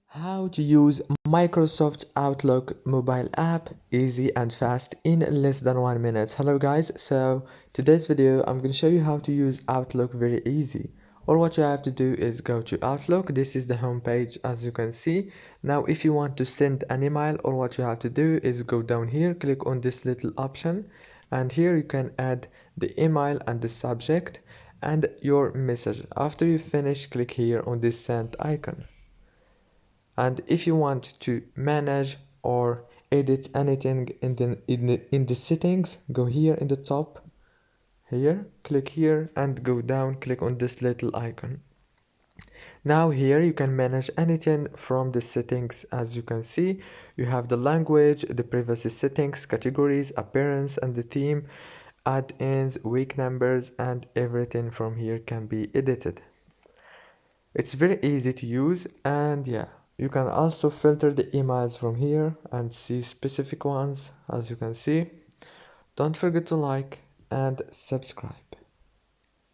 How to use Microsoft Outlook mobile app easy and fast in less than 1 minute. Hello guys, so today's video I'm going to show you how to use Outlook very easy. All what you have to do is go to Outlook. This is the home page as you can see. Now if you want to send an email, all what you have to do is go down here, click on this little option, and here you can add the email and the subject and your message. After you finish, click here on this send icon. And if you want to manage or edit anything in the settings, go here in the top here, click here and go down, click on this little icon. Now here you can manage anything from the settings. As you can see, you have the language, the privacy settings, categories, appearance and the theme, add-ins, week numbers, and everything from here can be edited. It's very easy to use, and yeah, you can also filter the emails from here and see specific ones. As you can see, don't forget to like and subscribe.